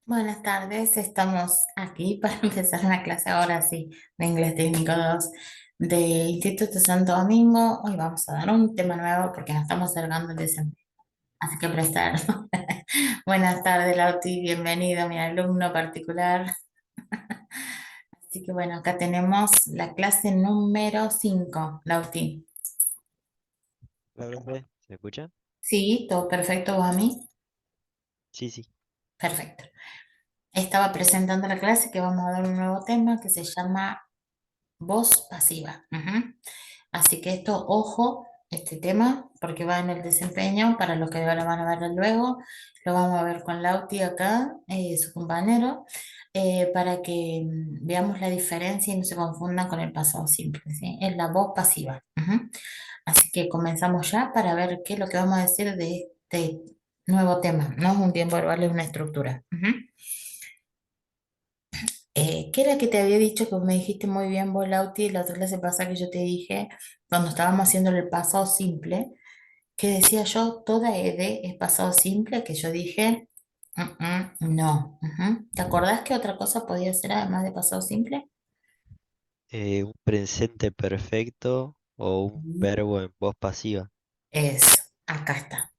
Buenas tardes, estamos aquí para empezar una clase ahora sí de Inglés Técnico 2 de Instituto Santo Domingo. Hoy vamos a dar un tema nuevo porque nos estamos acercando al desempeño, así que prestar. Buenas tardes, Lauti, bienvenido, mi alumno particular. Así que bueno, acá tenemos la clase número 5, Lauti. Hola, profe, ¿se me escucha? Sí, todo perfecto, ¿vos a mí? Sí, sí. Perfecto. Estaba presentando la clase que vamos a dar un nuevo tema que se llama voz pasiva. Ujú. Así que esto, ojo, este tema, porque va en el desempeño, para los que ahora van a verlo luego, lo vamos a ver con Lauti acá, su compañero, para que veamos la diferencia y no se confundan con el pasado simple, ¿sí? Es la voz pasiva. Ujú. Así que comenzamos ya para ver qué es lo que vamos a decir de este nuevo tema. No es un tiempo verbal, es una estructura. Ujú. ¿Qué era que te había dicho que me dijiste muy bien vos, Lauti, la otra clase pasada que yo te dije, cuando estábamos haciendo el pasado simple, que decía yo, toda ED es pasado simple, que yo dije, no. Ujú. ¿Te acordás que otra cosa podía ser además de pasado simple? Un presente perfecto o un Sí. verbo en voz pasiva. Eso, acá está,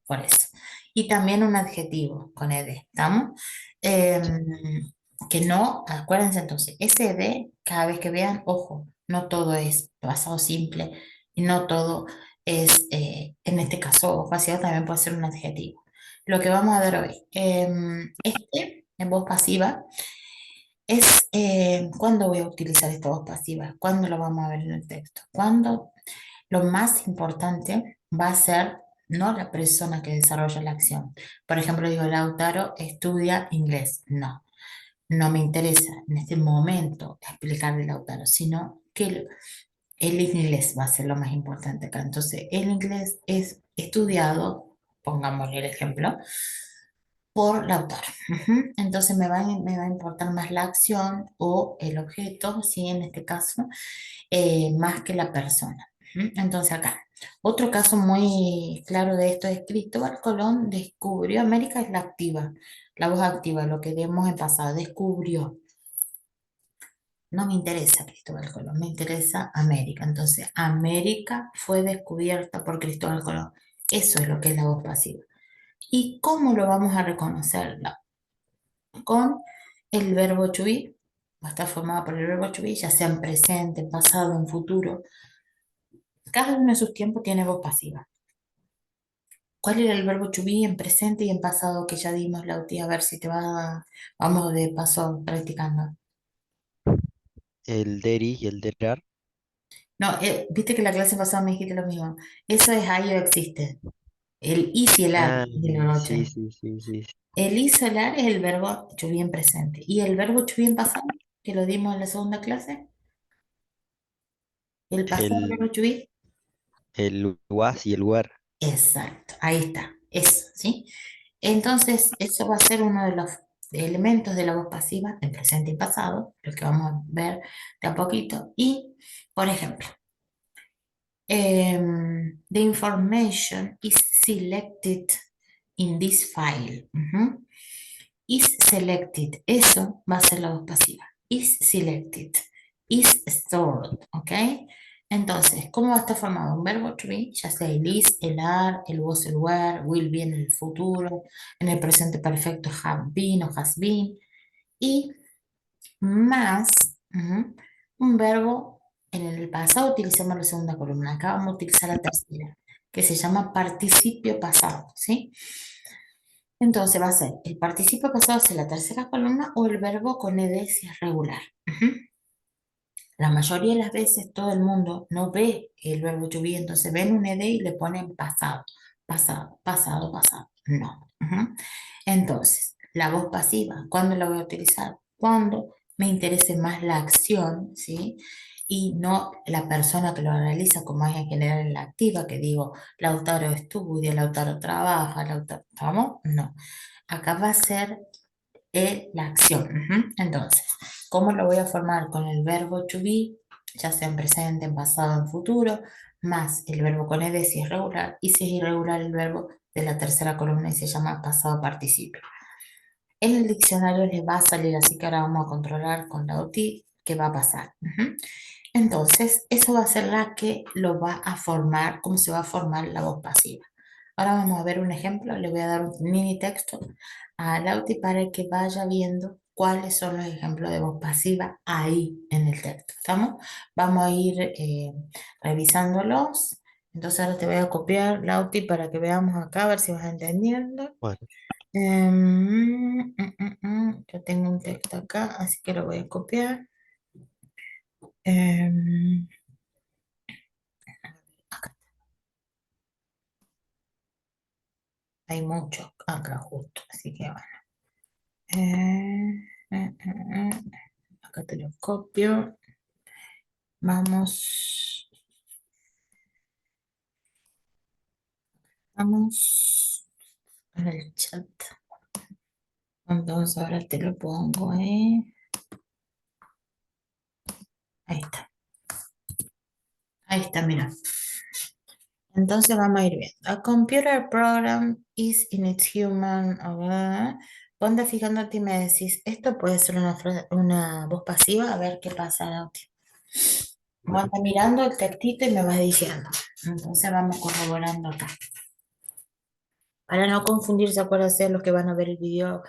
por eso. Y también un adjetivo con ED, ¿estamos? Sí. Que no, acuérdense entonces, ese ED, cada vez que vean, ojo, no todo es pasado simple y no todo es, en este caso, pasivo también puede ser un adjetivo. Lo que vamos a ver hoy, en voz pasiva, es ¿cuándo voy a utilizar esta voz pasiva? ¿Cuándo lo vamos a ver en el texto? ¿Cuándo? Lo más importante va a ser no la persona que desarrolla la acción. Por ejemplo, digo, Lautaro estudia inglés. No, no me interesa en este momento explicarle Lautaro, sino que el inglés va a ser lo más importante acá. Entonces, el inglés es estudiado, pongámosle el ejemplo, por Lautaro. Ujú. Entonces, me va a importar más la acción o el objeto, sí, en este caso más que la persona. Ujú. Entonces acá, otro caso muy claro de esto es Cristóbal Colón descubrió América, es la activa, la voz activa, lo que vemos en pasado, descubrió. No me interesa Cristóbal Colón, me interesa América. Entonces, América fue descubierta por Cristóbal Colón. Eso es lo que es la voz pasiva. ¿Y cómo lo vamos a reconocer? Con el verbo to be, va a estar formado por el verbo to be, ya sea en presente, en pasado, en futuro. Cada uno de sus tiempos tiene voz pasiva. ¿Cuál era el verbo to be en presente y en pasado que ya dimos, Lauti? A ver si te va, vamos de paso practicando. El deri y el derar. No, viste que la clase pasada me dijiste lo mismo. Eso es ahí o existe. El is y el are Ah, de la sí, noche. sí, sí, sí. Sí. El is o el are es el verbo to be en presente. ¿Y el verbo to be en pasado? Que lo dimos en la segunda clase. El pasado del El, verbo to be. el was y el were. Exacto, ahí está, eso, ¿sí? Entonces, eso va a ser uno de los elementos de la voz pasiva en presente y pasado, los que vamos a ver de a poquito. Y, por ejemplo, the information is selected in this file. Ujú. Is selected, eso va a ser la voz pasiva. Is selected, is stored, ¿ok? Entonces, ¿cómo va a estar formado? Un verbo to be, ya sea el is, el are, el was, el were, will be en el futuro, en el presente perfecto have been o has been, y más un verbo, en el pasado utilizamos la segunda columna, acá vamos a utilizar la tercera, que se llama participio pasado, ¿sí? Entonces va a ser el participio pasado hacia la tercera columna o el verbo con ed si es regular. Ujú. La mayoría de las veces todo el mundo no ve el verbo to be, entonces ven un ed y le ponen pasado, pasado, pasado, pasado. No. Ujú. Entonces, la voz pasiva, ¿cuándo la voy a utilizar? Cuando me interese más la acción, ¿sí? Y no la persona que lo realiza, como es en general en la activa, que digo, Lautaro estudia, Lautaro trabaja, Lautaro, ¿vamos? No. Acá va a ser la acción. Ujú. Entonces, ¿cómo lo voy a formar? Con el verbo to be, ya sea en presente, en pasado, en futuro, más el verbo con ed si es regular, y si es irregular el verbo de la tercera columna y se llama pasado participio. En el diccionario les va a salir, así que ahora vamos a controlar con la OTI qué va a pasar. Ujú. Entonces, eso va a ser la que lo va a formar, cómo se va a formar la voz pasiva. Ahora vamos a ver un ejemplo, le voy a dar un mini texto a Lauti para que vaya viendo cuáles son los ejemplos de voz pasiva ahí en el texto. ¿Estamos? Vamos a ir revisándolos. Entonces ahora te voy a copiar, Lauti, para que veamos acá, a ver si vas entendiendo. Bueno, Yo tengo un texto acá, así que lo voy a copiar. Em, Acá hay mucho acá justo, así que bueno. Acá te lo copio. Vamos, vamos en el chat. Entonces ahora te lo pongo, ¿eh? Ahí está, mira. Entonces vamos a ir viendo. A computer program is in its human. Ponte fijándote y me decís, esto puede ser una voz pasiva, a ver qué pasa, Lauti. Vos bueno, andás mirando el textito y me vas diciendo. Entonces vamos corroborando acá. Para no confundirse, acuérdense los que van a ver el video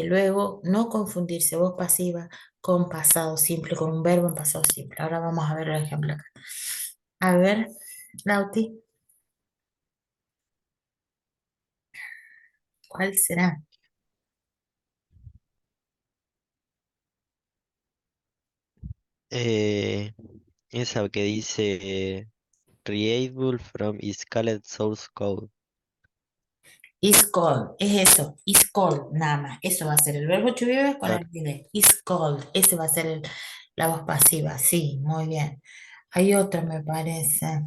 luego, no confundirse voz pasiva con pasado simple, con un verbo en pasado simple. Ahora vamos a ver el ejemplo acá. A ver, Lauti, ¿cuál será? eh, esa que dice Readable from Scaled Source Code. Is called, es eso, is called, nada más. Eso va a ser el verbo to be con el Claro, ide. Is called, ese va a ser la voz pasiva, sí, muy bien. Hay otro, me parece.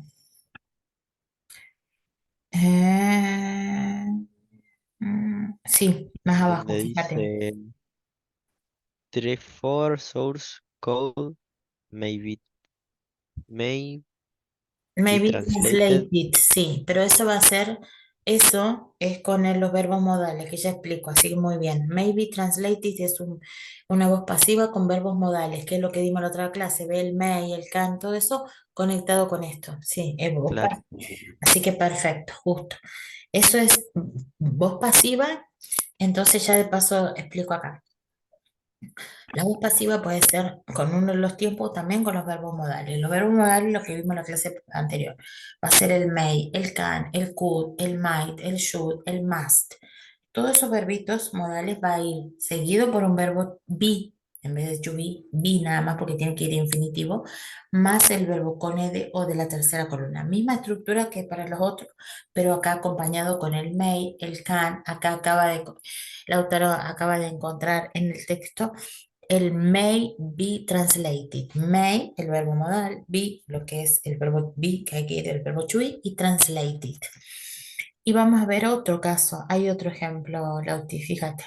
Eh, sí, más abajo, donde fíjate. dice Therefore source code may be Maybe translate translated. it, sí, pero eso va a ser, eso es con los verbos modales, que ya explico, así que muy bien. Maybe translate it es una voz pasiva con verbos modales, que es lo que dimos en la otra clase, ve el may, el can, todo eso conectado con esto, sí, es voz Claro, pasiva. Así que perfecto, justo. Eso es voz pasiva, entonces ya de paso explico acá. La voz pasiva puede ser con uno de los tiempos, también con los verbos modales. Los verbos modales, lo que vimos en la clase anterior, va a ser el may, el can, el could, el might, el should, el must. Todos esos verbitos modales va a ir seguido por un verbo be, en vez de to be nada más porque tiene que ir infinitivo, más el verbo con ed o de la tercera columna. Misma estructura que para los otros, pero acá acompañado con el may, el can. Acá Lautaro acaba de encontrar en el texto el may be translated. May, el verbo modal, be, lo que es el verbo be, que hay que ir del verbo to be, y translated. Y vamos a ver otro caso. Hay otro ejemplo, Lauti, fíjate.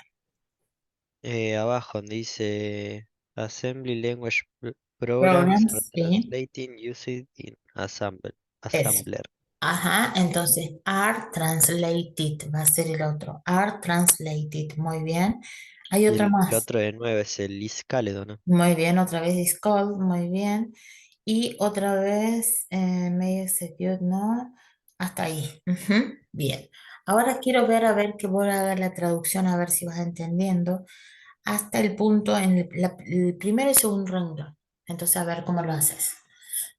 abajo donde dice Assembly Language Programs are Programs, sí, translating used in eso. assembler. Ajá, entonces are translated va a ser el otro. Are translated, muy bien. Hay Y otro el más. otro de nuevo es el Iscaledo, ¿no? Muy bien, otra vez is called, muy bien. Y otra vez may execute, ¿no? Hasta ahí. Ujú, bien. Ahora quiero ver, a ver que voy a dar la traducción, a ver si vas entendiendo, hasta el punto en el primero y segundo renglón. Entonces, a ver cómo lo haces.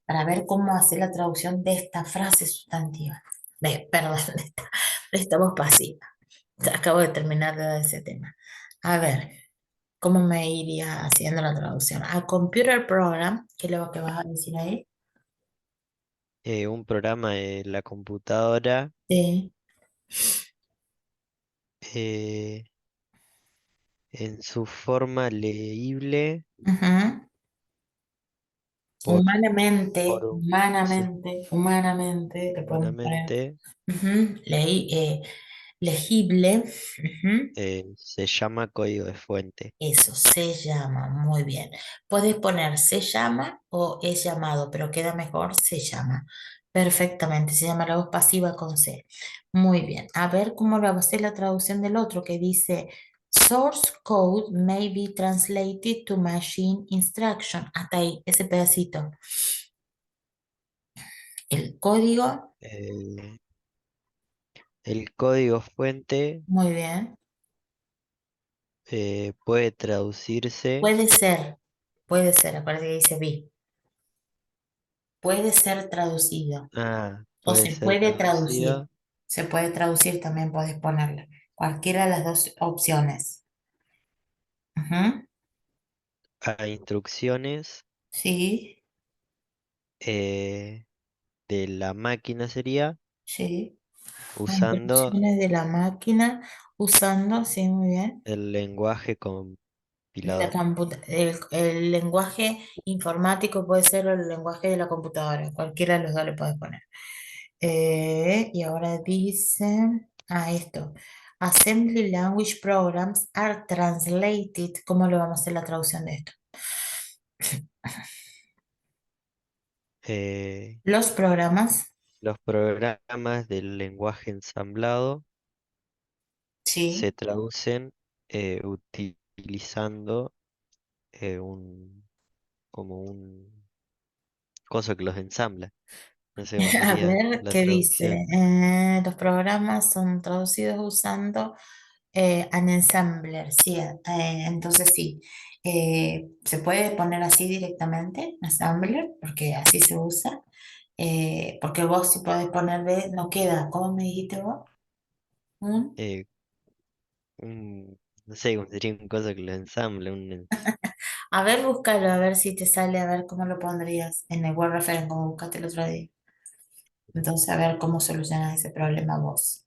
Para ver cómo hacer la traducción de esta frase sustantiva. Perdón, de esta voz pasiva. Acabo de terminar de dar ese tema. A ver. ¿Cómo me iría haciendo la traducción? A computer program, que es lo que vas a decir ahí. Un programa de la computadora Sí. eh, en su forma leíble Ujú. por, Humanamente, por sí, humanamente, humanamente, le podemos poner humanamente legible. Ujú. se llama código de fuente. Eso, se llama, muy bien. Puedes poner se llama o es llamado, pero queda mejor se llama. Perfectamente, se llama la voz pasiva con C. Muy bien. A ver cómo va a ser la traducción del otro que dice source code may be translated to machine instruction. Hasta ahí, ese pedacito. El código, El, el código fuente muy bien. puede traducirse. Puede ser, puede ser, acuérdate que dice be, puede ser traducido o Puede se ser puede traducir. traducido Se puede traducir también, puedes ponerle. Cualquiera de las dos opciones. Ujú. a instrucciones Sí, eh, de la máquina sería sí. Las usando instrucciones de la máquina usando, sí, muy bien. el lenguaje compilador. El lenguaje informático puede ser el lenguaje de la computadora, cualquiera de los dos le puedes poner. Y ahora dice, esto, Assembly Language Programs are translated. ¿Cómo le vamos a hacer la traducción de esto? Eh, Los programas, los programas del lenguaje ensamblado se sí. traducen utilizando como un coso que los ensambla. No sé cómo A sería ver la qué dice. traducción. Los programas son traducidos usando an ensambler, sí. Entonces sí, se puede poner así directamente, assembler, porque así se usa. Porque vos si podés ponerle, no queda, ¿cómo me dijiste vos? Un- Eh, no sé cómo sería un coso que lo ensambla. A ver, búscalo, a ver si te sale, a ver cómo lo pondrías en el Word Reference, como buscaste el otro día. Entonces, a ver cómo solucionas ese problema vos.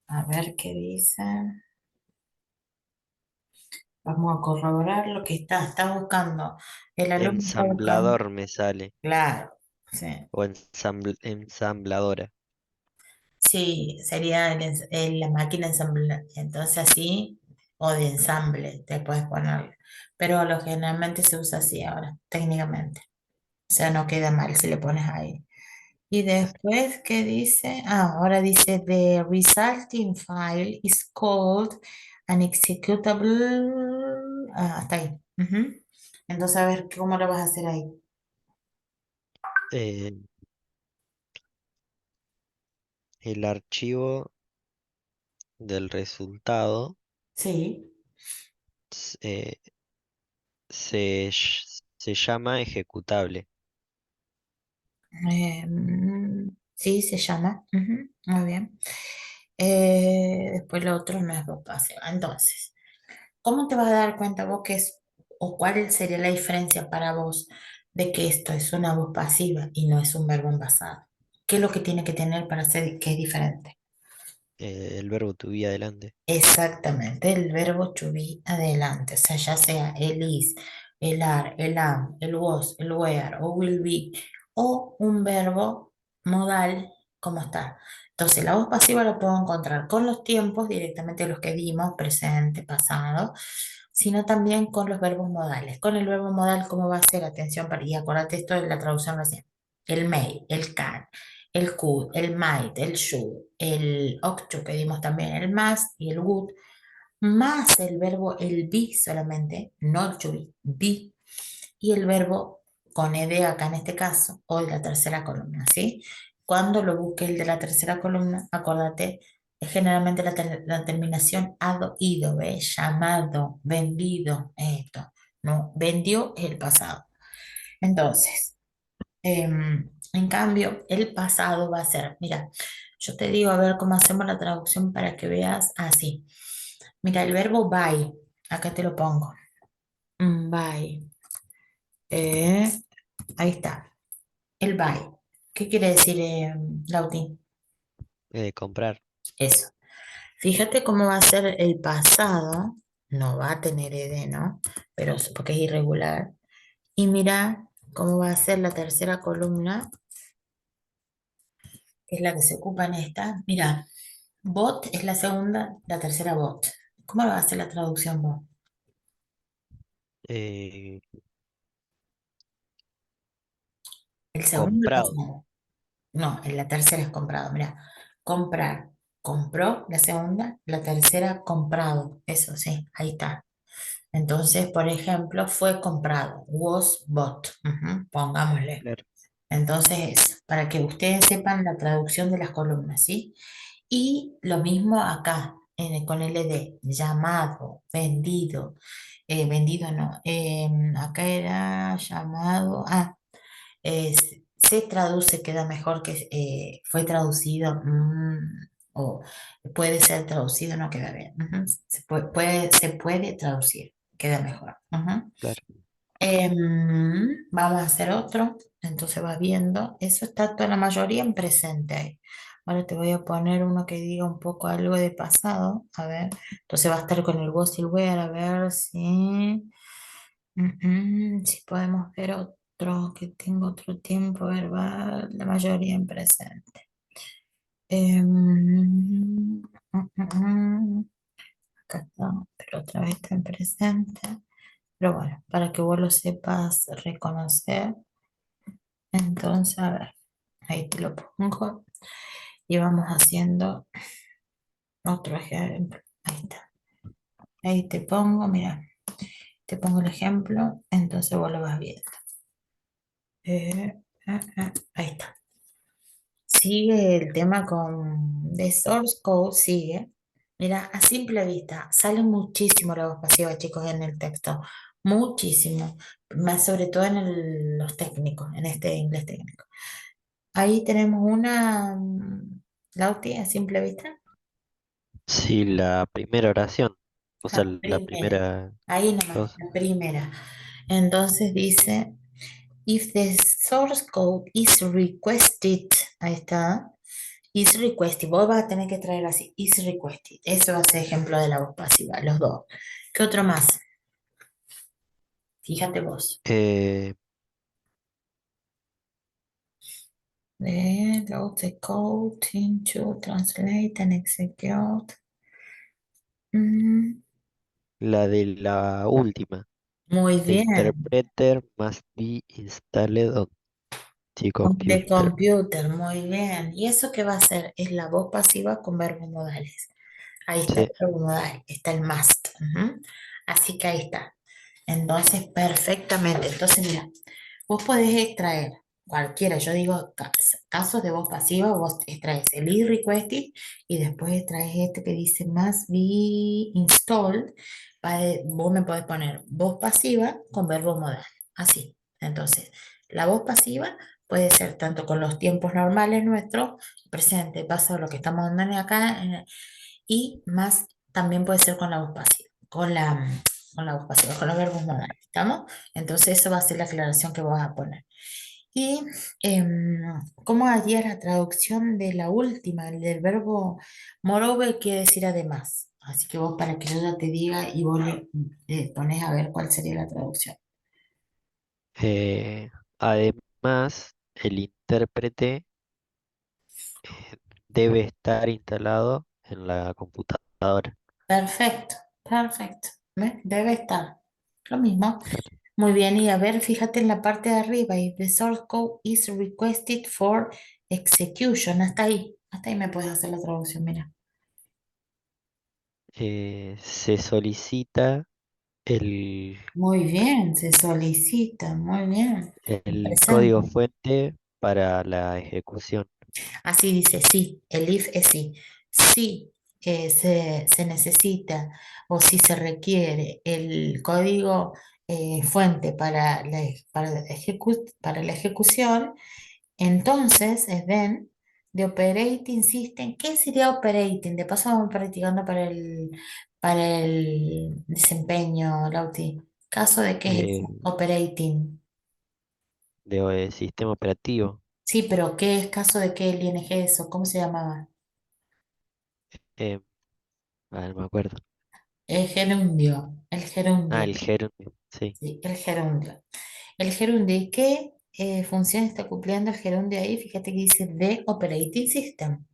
A ver qué dice. Vamos a corroborar lo que está buscando. El alumno está buscando. Ensamblador me sale. Claro, sí. O ensambladora. Sí, sería la máquina ensamble. Entonces así, o de ensamble, te puedes ponerle. Pero lo generalmente se usa así ahora, técnicamente. O sea, no queda mal si le pones ahí. Y después, ¿qué dice? Ahora dice, the resulting file is called an executable. Hasta ahí. Ujú. Entonces, a ver, ¿cómo lo vas a hacer ahí? Eh, el archivo del resultado Sí. s- eh, se llama ejecutable. Sí, se llama. Ujú, muy bien. Después lo otro no es voz pasiva. Entonces, ¿cómo te vas a dar cuenta vos que es, o cuál sería la diferencia para vos de que esto es una voz pasiva y no es un verbo en pasado? ¿Qué es lo que tiene que tener para ser que es diferente? El verbo to be adelante. Exactamente, el verbo to be adelante, o sea, ya sea el is, el are, el am, el was, el were o will be, o un verbo modal como está. Entonces, la voz pasiva la puedo encontrar con los tiempos, directamente los que dimos, presente, pasado, sino también con los verbos modales. Con el verbo modal, ¿cómo va a ser? Atención, y acuérdate esto de la traducción recién. El may, el can, el could, el might, el should, el ought to que dimos también, el must y el would, más el verbo el be solamente, no el to be, be, y el verbo con ed acá en este caso, o de la tercera columna, ¿sí? Cuando lo busque el de la tercera columna, acordate, es generalmente la terminación ado, ido, ¿ves? Llamado, vendido, esto, ¿no? Vendió es el pasado. Entonces, en cambio, el pasado va a ser, mira, yo te digo a ver cómo hacemos la traducción para que veas así. Mira, el verbo buy, acá te lo pongo. Buy. Eh, ahí está, el buy. ¿Qué quiere decir, Lauti? Comprar. Eso. Fíjate cómo va a ser el pasado. No va a tener ed, ¿no? Pero porque es irregular. Y mira cómo va a ser la tercera columna, que es la que se ocupa en esta. Mira. Bot es la segunda, la tercera bot. ¿Cómo va a ser la traducción bot? eh, ¿El segundo o el comprado. pasado? No, en la tercera es comprado. Mira, comprar. compró, la segunda, la tercera, comprado. Eso sí, ahí está. Entonces, por ejemplo, fue comprado, was bought, ujú, pongámosle. claro, Entonces, eso, para que ustedes sepan la traducción de las columnas, ¿sí? Y lo mismo acá, con LD, llamado, vendido, vendido no, acá era llamado, se traduce, queda mejor que fue traducido, o puede ser traducido, no queda bien. Ujú, se puede traducir, queda mejor. Ujú. claro. Vamos a hacer otro, entonces vas viendo, eso está toda la mayoría en presente ahí. Ahora te voy a poner uno que diga un poco algo de pasado, a ver, entonces va a estar con el was y el were, a ver si, si podemos ver otro, que tengo otro tiempo verbal, la mayoría en presente. Acá está, pero otra vez está en presente. Pero bueno, para que vos lo sepas reconocer. Entonces, a ver, ahí te lo pongo y vamos haciendo otro ejemplo. Ahí está. Ahí te pongo, mira, te pongo el ejemplo, entonces vos lo vas viendo. Ahí está. Sigue el tema con de source code, sigue. Mira, a simple vista, sale muchísimo la voz pasiva, chicos, en el texto. Muchísimo. Más sobre todo en los técnicos, en este inglés técnico. Ahí tenemos una, Lauti, a simple vista. Sí, la primera oración, o sea, La la primera. primera Ahí nomás, cosa. la primera. Entonces dice, if the source code is requested, ahí está, is requested, vos vas a tener que traer así, is requested. Eso va a ser ejemplo de la voz pasiva, los dos. ¿Qué otro más? Fíjate vos. Eh, Load the code into translate and execute. Mm, la de la última. muy The bien. interpreter must be installed on the De computer. computer, muy bien. ¿Y eso qué va a hacer? Es la voz pasiva con verbos modales. Ahí está el Sí, verbo modal, está el must. Ujú. Así que ahí está. Entonces, perfectamente. Entonces, mira, vos podés extraer cualquiera, yo digo casos de voz pasiva, vos extraes el is requested y después extraes este que dice must be installed. Vos me podés poner voz pasiva con verbo modal. Así. Entonces, la voz pasiva puede ser tanto con los tiempos normales nuestros, presente, pasado, lo que estamos andando acá, y más también puede ser con la voz pasiva, con la voz pasiva, con los verbos modales, ¿estamos? Entonces eso va a ser la aclaración que vas a poner. Y cómo haría la traducción de la última, el del verbo moreover, quiere decir además. Así que vos para que yo ya te diga y vos le pones a ver cuál sería la traducción. eh, además, el intérprete debe estar instalado en la computadora. Perfecto, perfecto. ¿Ves? Debe estar. Lo mismo. Claro. Muy bien, y a ver, fíjate en la parte de arriba, y the source code is requested for execution. Hasta ahí me puedes hacer la traducción, mira. Se solicita el, Muy bien, se solicita, muy bien. En el presente. código fuente para la ejecución. Así dice, sí, el if es sí. Sí, se necesita o si se requiere el código fuente para la ejecución. Entonces, es then, the operating system, ¿qué sería operating? De paso vamos practicando para el desempeño, Lauti. ¿Caso de qué es eh, eso? Operating. sistema operativo. Sí, pero ¿qué es caso de qué el ING eso? ¿Cómo se llamaba? eh, no me acuerdo. El gerundio, el Ah, gerundio, el gerundio, sí. sí, el gerundio. El gerundio, ¿y qué función está cumpliendo el gerundio ahí? Fíjate que dice the operating system.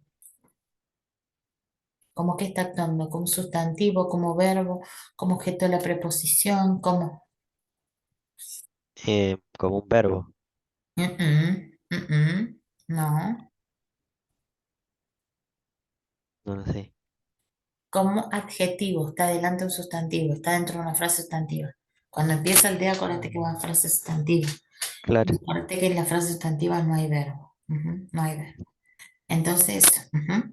¿Cómo que está actuando? Como sustantivo, como verbo, como objeto de la preposición, como... Como un verbo. No, no lo sé. Como adjetivo, está delante de un sustantivo, está dentro de una frase sustantiva. Cuando empieza el día, acuérdate que va en frase sustantiva. Claro. Y acuérdate que en la frase sustantiva no hay verbo. Ujú, no hay verbo. Entonces,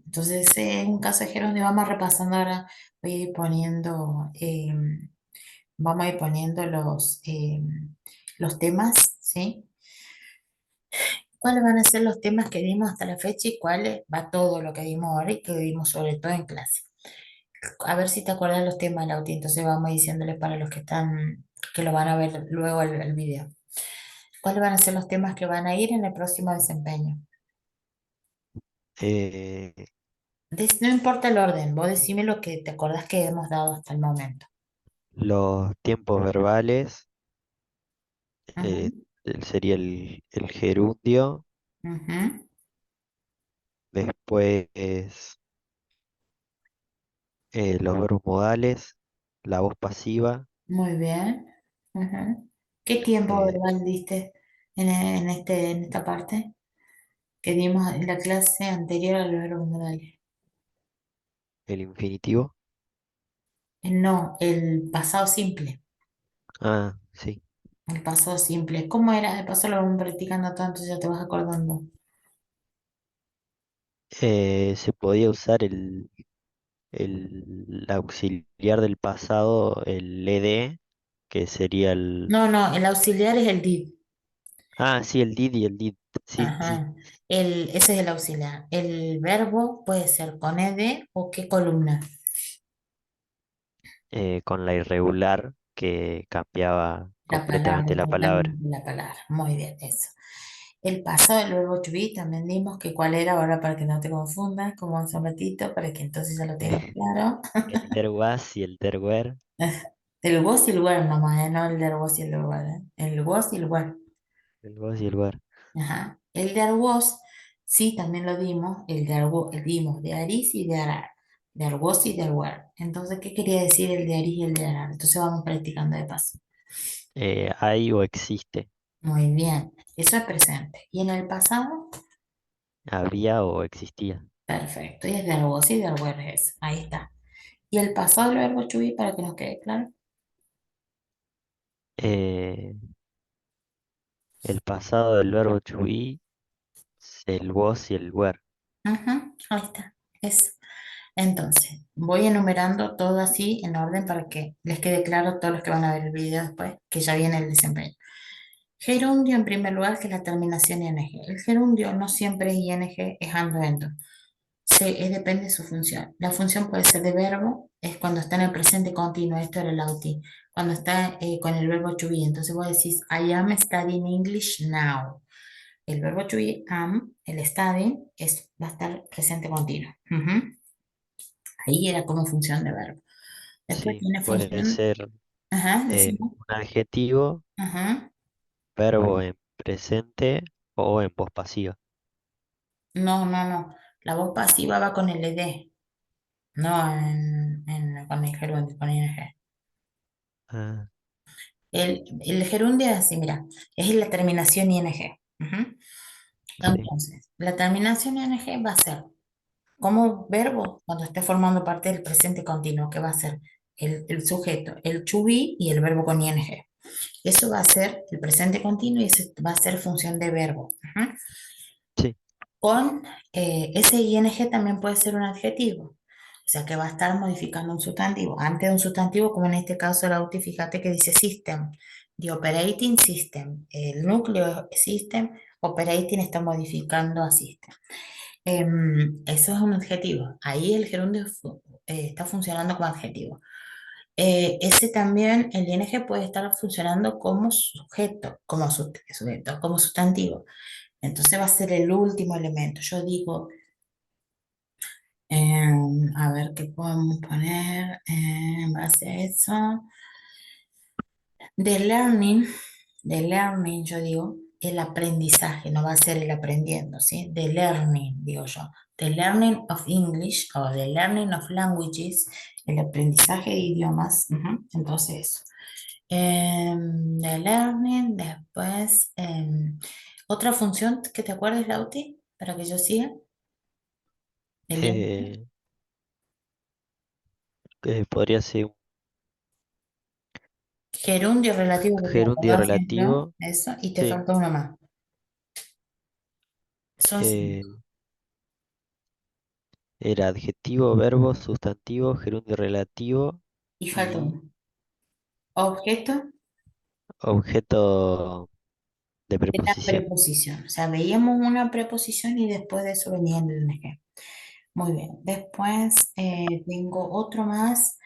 entonces en un caso de gerundio vamos repasando ahora, voy a ir poniendo, vamos a ir poniendo los temas, ¿sí? ¿Cuáles van a ser los temas que dimos hasta la fecha y cuáles va todo lo que dimos ahora y que dimos sobre todo en clase? A ver si te acuerdas los temas, Lauti, entonces vamos diciéndole para los que están, que lo van a ver luego el video. ¿Cuáles van a ser los temas que van a ir en el próximo desempeño? Eh, No importa el orden, vos decime lo que te acordás que hemos dado hasta el momento. los tiempos verbales, eh, Ujú, sería el gerundio, ujú, después los verbos modales, la voz pasiva, muy bien. Ujú. ¿Qué tiempo eh, verbal diste en esta parte que dimos en la clase anterior a los verbos modales? el infinitivo. No, el pasado simple. Ah, sí. El pasado simple. ¿Cómo era? De paso lo vamos practicando tanto, ya te vas acordando. Se podía usar el auxiliar del pasado, el ed, que sería el... No, no, el auxiliar es el did. Ah, sí, el did y el did. Sí, sí. Ajá. Ese es el auxiliar. El verbo puede ser con ed o qué columna. Con la irregular que cambiaba La palabra, completamente la palabra. totalmente la palabra. Muy bien, eso. El pasado del verbo to be también dimos que cuál era ahora para que no te confundas, como hace un ratito, para que entonces ya lo tengas claro. El there was y el there were. El was y el were nomás, no el del was y el were. El was y el were. El was y el were. Ajá. El there was, sí, también lo dimos. El there dimos de Aris y de Arar. There was y there were. Entonces, ¿qué quería decir el de Aris y el de Arar? Entonces vamos practicando de paso. Hay o existe. Muy bien. Eso es presente. ¿Y en el pasado? Había o existía. Perfecto. Y es there was y there were es. Ahí está. ¿Y el pasado del verbo to be para que nos quede claro? Eh, el pasado del verbo to be, el was y el were. Ajá, ahí está. Eso. Entonces, voy enumerando todo así en orden para que les quede claro a todos los que van a ver el video después, que ya viene el desempeño. Gerundio en primer lugar, que es la terminación ing. El gerundio no siempre es ing, es ando endo. Depende de su función. La función puede ser de verbo, es cuando está en el presente continuo, esto era el outing, cuando está con el verbo to be. Entonces vos decís, I am studying English now. El verbo to be, am, el studying, va a estar presente continuo. Ujú. Ahí era como función de verbo. Después Sí, tiene puede función, ser ajá, decimos, un adjetivo, ajá. verbo en presente o en voz pasiva. No, no, no. La voz pasiva va con el ed, no con el gerundio, con ing. Ah, El gerundio es así, mira, es la terminación ing. Ujú. sí, Entonces, la terminación ing va a ser como verbo cuando esté formando parte del presente continuo, que va a ser el sujeto, el to be y el verbo con ing. Eso va a ser el presente continuo y ese va a ser función de verbo. Ujú. sí, Con ese ing también puede ser un adjetivo, o sea que va a estar modificando un sustantivo. Antes de un sustantivo, como en este caso la UTI, fíjate que dice system, the operating system, el núcleo system, operating está modificando a system. Eso es un adjetivo, ahí el gerundio está funcionando como adjetivo. Ese también, el ing puede estar funcionando como sujeto, sujeto, como sustantivo. Entonces va a ser el último elemento. Yo digo, a ver qué podemos poner en base a eso. De learning, de learning, yo digo, el aprendizaje, no va a ser el aprendiendo, ¿sí? De learning, digo yo. The learning of English o the learning of languages, el aprendizaje de idiomas. Ujú. Entonces, eso. De learning, después, otra función que te acuerdes, Lauti, para que yo siga. De eh, learning. podría ser un Gerundio relativo que te gerundio acordás siempre, relativo. eso, y te Sí. falta uno más. Son cinco. eh, Era adjetivo, verbo, sustantivo, gerundio relativo Y falta y uno. Objeto objeto de de la preposición. preposición. O sea, veíamos una preposición y después de eso venía el ing. Muy bien. Después tengo otro más.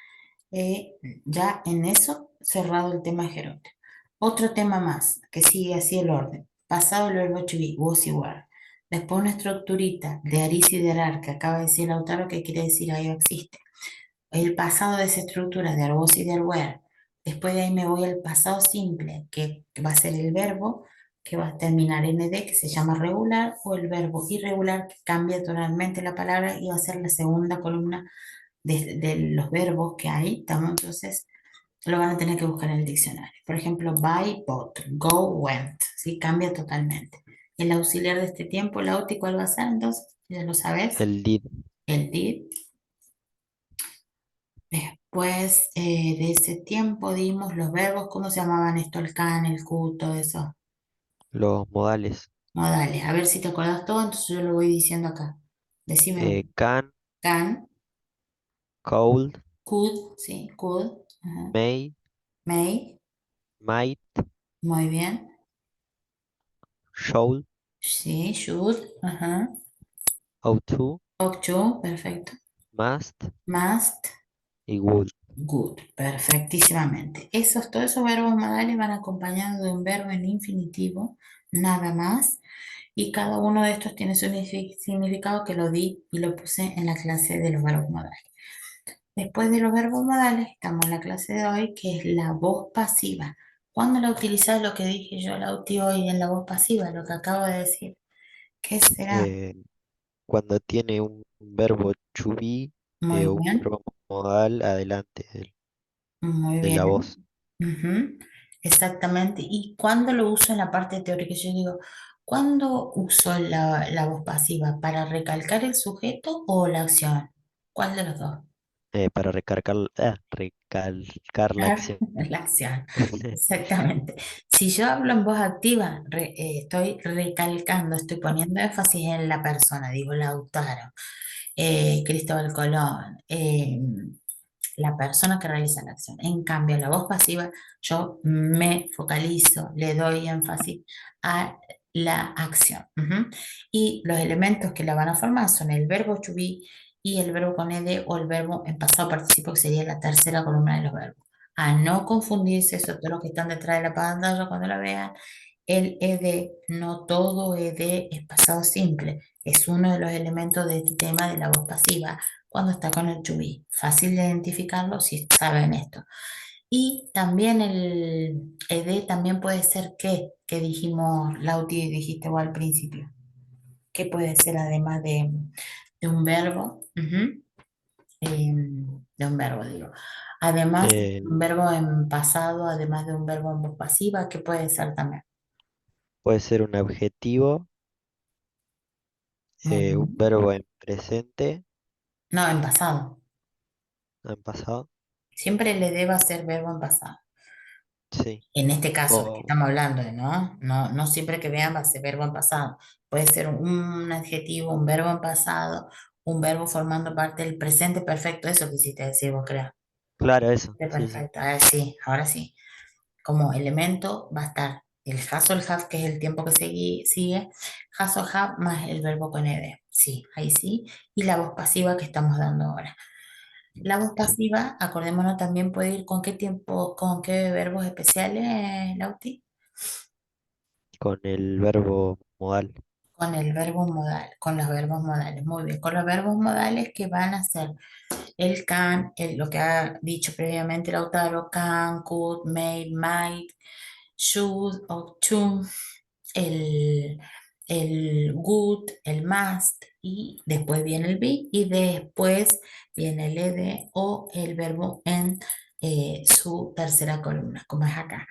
Ya en eso, cerrado el tema gerundio. Otro tema más, que sigue así el orden. Pasado el verbo to be, was y were. Después una estructurita de aris y de arar, que acaba de decir Lautaro, que quiere decir ahí existe. El pasado de esa estructura de was y de were. Después de ahí me voy al pasado simple, que va a ser el verbo, que va a terminar en ed, que se llama regular, o el verbo irregular, que cambia tonalmente la palabra y va a ser la segunda columna de los verbos que hay. ¿Estamos? Entonces, lo van a tener que buscar en el diccionario. Por ejemplo, buy, bought, go, went. ¿Sí? Cambia totalmente. El auxiliar de este tiempo, la OTI, ¿cuál va a ser? Entonces, ya lo sabes. El did, El did. Después de ese tiempo dimos los verbos, ¿cómo se llamaban esto? El can, el could, todo eso. los modales. Modales. A ver si te acordás todo, entonces yo lo voy diciendo acá. Decime uno. Can, Can, could, could, sí, could. Ajá. may, May, might, muy bien. should, Sí, should. Ajá. ought to, Ought to, perfecto. must Must, y would. good, perfectísimamente. Todos esos verbos modales van acompañados de un verbo en infinitivo, nada más, y cada uno de estos tiene su significado que lo di y lo puse en la clase de los verbos modales. Después de los verbos modales, estamos en la clase de hoy, que es la voz pasiva. ¿Cuándo la utilizas lo que dije yo, Lauti, hoy en la voz pasiva, lo que acabo de decir? ¿Qué será? Eh, Cuando tiene un verbo to be, Muy un bien. verbo modal adelante Muy de la voz. bien. Ujú, exactamente. ¿Y cuándo lo uso en la parte teórica? Yo digo, ¿cuándo uso la voz pasiva? ¿Para recalcar el sujeto o la acción? ¿Cuál de los dos? Para recalcar la Claro, acción. la acción. Exactamente. Si yo hablo en voz activa, estoy recalcando, estoy poniendo énfasis en la persona. Digo, Lautaro, Cristóbal Colón, la persona que realiza la acción. En cambio, la voz pasiva, yo me focalizo, le doy énfasis a la acción. Ujú. Y los elementos que la van a formar son el verbo to be y el verbo con ed o el verbo en pasado participo, que sería la tercera columna de los verbos. A no confundirse, eso todos los que están detrás de la pantalla cuando la vean, el ed, no todo ed es pasado simple, es uno de los elementos de este tema de la voz pasiva cuando está con el to be. Fácil de identificarlo si saben esto. Y también el ed también puede ser que dijimos, Lauti, dijiste vos al principio, que puede ser además de un verbo, ujú, de un verbo, digo. Además, Eh, un verbo en pasado, además de un verbo en voz pasiva, que puede ser también. Puede ser un adjetivo, Muy un bien. verbo en presente, No, en pasado. en pasado. Siempre le deba ser verbo en pasado. Sí. En este caso, que O, estamos hablando, ¿no? No, no siempre que vean va a ser verbo en pasado. Puede ser un adjetivo, un verbo en pasado, un verbo formando parte del presente perfecto. Eso quisiste decir vos, creo. claro, eso. Sí, sí. Perfecto. Ahora sí, ahora sí. Como elemento va a estar el has o el have, que es el tiempo que sigue, has o have más el verbo con ed. Sí, ahí sí. Y la voz pasiva que estamos dando ahora. La voz Sí. pasiva, acordémonos, también puede ir con qué tiempo, con qué verbos especiales, Lauti. Con el verbo modal. Con el verbo modal, con los verbos modales. Muy bien, con los verbos modales que van a ser el can, lo que ha dicho previamente Lautaro, can, could, may, might, should, ought to, el, el would, el must, y después viene el be, y después viene el ed o el verbo en su tercera columna, como es acá,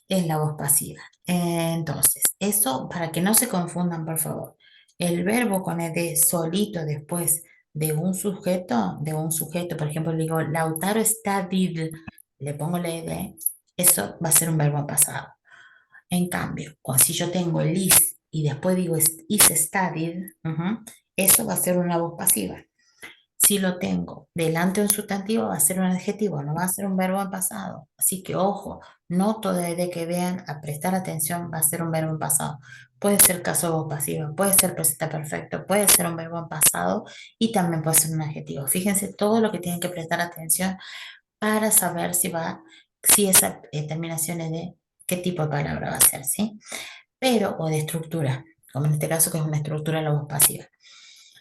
en la voz pasiva. Entonces, eso para que no se confundan, por favor. El verbo con ed solito después de un sujeto, por ejemplo, le digo, Lautaro studied, le pongo la ed, eso va a ser un verbo en pasado. En cambio, si yo tengo el is y después digo is studied, eso va a ser una voz pasiva. Si lo tengo delante de un sustantivo, va a ser un adjetivo, no va a ser un verbo en pasado. Así que ojo, no todo de que vean a prestar atención va a ser un verbo en pasado. Puede ser caso de voz pasiva, puede ser presente perfecto, puede ser un verbo en pasado y también puede ser un adjetivo. Fíjense todo lo que tienen que prestar atención para saber si esa terminación es de qué tipo de palabra va a ser, ¿sí? Pero, o de estructura, como en este caso que es una estructura de la voz pasiva.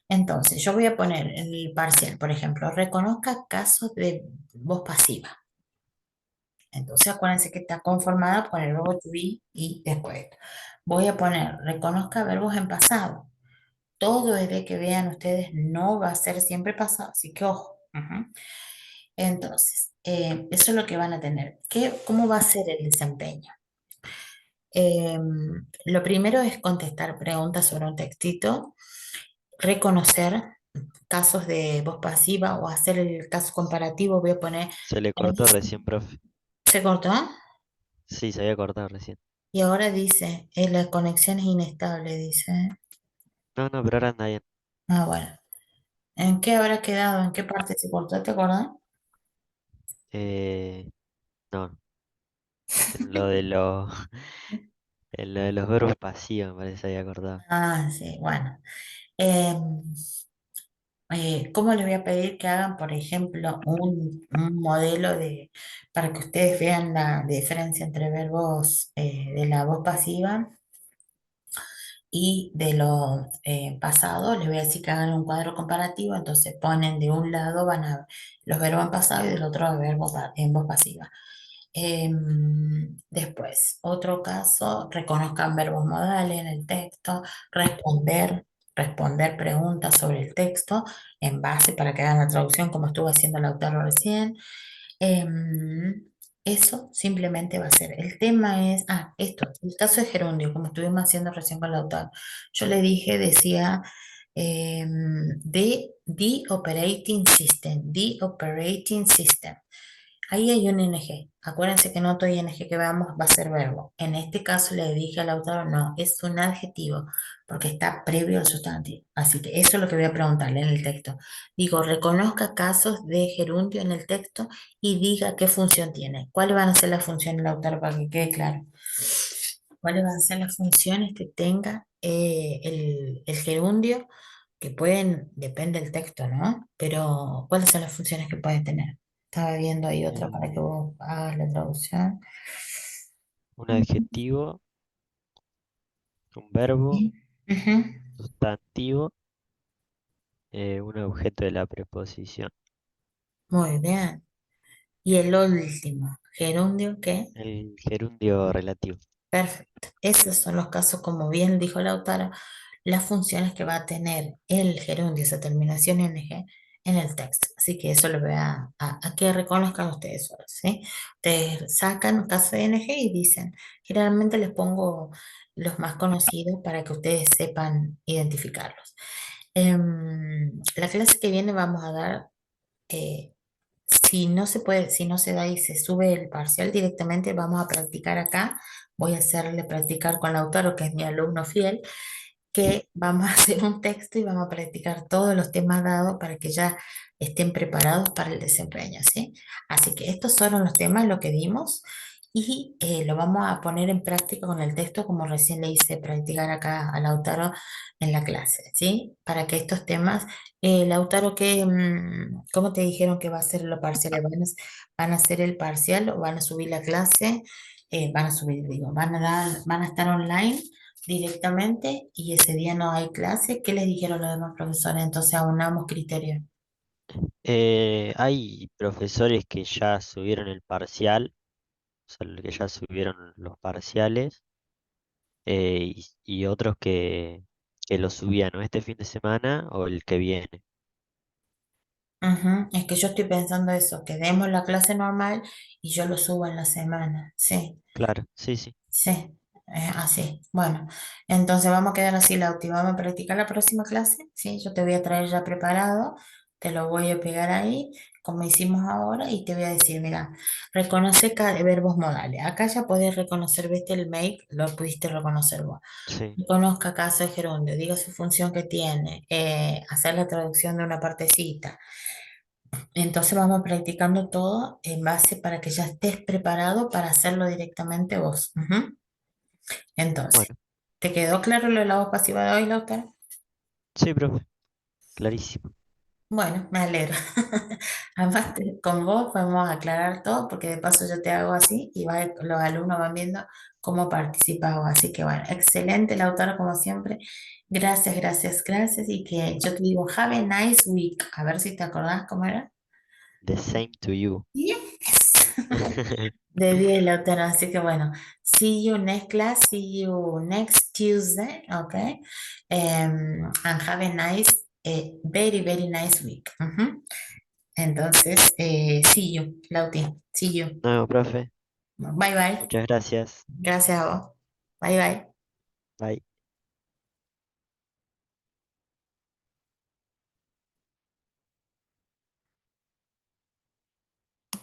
Entonces, yo voy a poner en el parcial, por ejemplo, reconozca casos de voz pasiva. Entonces, acuérdense que está conformada con el verbo to be y después. Voy a poner reconozca verbos en pasado. Todo es de que vean ustedes, no va a ser siempre pasado, así que ojo. Entonces, eso es lo que van a tener. ¿Cómo va a ser el desempeño? Lo primero es contestar preguntas sobre un textito, reconocer casos de voz pasiva o hacer el caso comparativo. Voy a poner, Se le ahora cortó dice, recién, profe. se cortó Sí, se había cortado recién. y ahora dice, la conexión es inestable, dice. No, no, pero ahora anda bien. Ah, bueno. ¿En qué habrá quedado? ¿En qué parte se cortó? ¿Te acordás? Eh, no, en lo de los, en lo de los verbos pasivos me parece que se había cortado. Ah, sí, bueno. Em, ¿Cómo les voy a pedir que hagan, por ejemplo, un modelo para que ustedes vean la diferencia entre verbos de la voz pasiva y de los pasados? Les voy a decir que hagan un cuadro comparativo, entonces ponen de un lado van a los verbos en pasado y del otro verbos en voz pasiva. Después, otro caso, reconozcan verbos modales en el texto, responder preguntas sobre el texto en base para que hagan la traducción como estuvo haciendo el autor recién. Em, Eso simplemente va a ser. El tema es, el caso de gerundio, como estuvimos haciendo recién con el autor. Yo le dije, decía, the operating system, the operating system. Ahí hay un ing. Acuérdense que no todo ing que veamos va a ser verbo. En este caso le dije al autor, no, es un adjetivo, porque está previo al sustantivo. Así que eso es lo que voy a preguntarle en el texto. Digo, reconozca casos de gerundio en el texto y diga qué función tiene. ¿Cuáles van a ser las funciones del autor para que quede claro? ¿Cuáles van a ser las funciones que tenga el gerundio? Que pueden, depende del texto, ¿no? Pero, ¿cuáles son las funciones que pueden tener? Estaba viendo ahí otra para que Eh, vos hagas la traducción. un adjetivo, un verbo, Sí. Ujú. sustantivo, un objeto de la preposición. Muy bien. Y el último, gerundio, ¿qué? El gerundio relativo. Perfecto. Esos son los casos, como bien dijo Lautaro, las funciones que va a tener el gerundio, esa terminación ing, en el texto. Así que eso lo voy a que reconozcan ustedes solos, ¿sí? Ustedes sacan un caso de ing y dicen, generalmente les pongo los más conocidos para que ustedes sepan identificarlos. La clase que viene vamos a dar eh, si no se puede, si no se da y se sube el parcial directamente, vamos a practicar acá. Voy a hacerle practicar con Lautaro, que es mi alumno fiel, que vamos a hacer un texto y vamos a practicar todos los temas dados para que ya estén preparados para el desempeño, ¿sí? Así que estos fueron los temas, lo que dimos, y lo vamos a poner en práctica con el texto, como recién le hice practicar acá a Lautaro en la clase, ¿sí? Para que estos temas, Lautaro, ¿cómo te dijeron que va a ser lo parcial? ¿Van a hacer el parcial o van a subir la clase? Van a subir, digo, van a estar online directamente y ese día no hay clase. ¿Qué les dijeron los demás profesores? Entonces aunamos criterios. Hay profesores que ya subieron el parcial, o sea, que ya subieron los parciales, y otros que lo subían o este fin de semana o el que viene. Ujú. Es que yo estoy pensando eso, que demos la clase normal y yo lo subo en la semana. Sí, Claro, sí, sí. sí. Así, bueno, entonces vamos a quedar así, Lauti, vamos a practicar la próxima clase, ¿sí? Yo te voy a traer ya preparado, te lo voy a pegar ahí, como hicimos ahora, y te voy a decir, mira, reconoce verbos modales. Acá ya puedes reconocer, ¿viste el make? Lo pudiste reconocer vos. Sí, Conozca caso de gerundio, diga su función que tiene, hacer la traducción de una partecita. Entonces vamos practicando todo en base para que ya estés preparado para hacerlo directamente vos. Ujú. Entonces, bueno, ¿te quedó claro lo de la voz pasiva de hoy, Lautaro? sí, profe, clarísimo. Bueno, me alegro. Además, con vos podemos aclarar todo porque de paso yo te hago así y los alumnos van viendo cómo participas vos. Así que bueno, excelente, Lautaro, como siempre. Gracias, gracias, gracias. Y que yo te digo, have a nice week. A ver si te acordás cómo era. The same to you. Yes. De 10 Lautaro. Así que bueno, see you next class, see you next Tuesday, okay? And have a nice, very, very nice week. Ujú. Entonces, see you, Lauti, see you. No, profe, Bye, bye. muchas gracias. Gracias a vos. Bye, bye. Bye.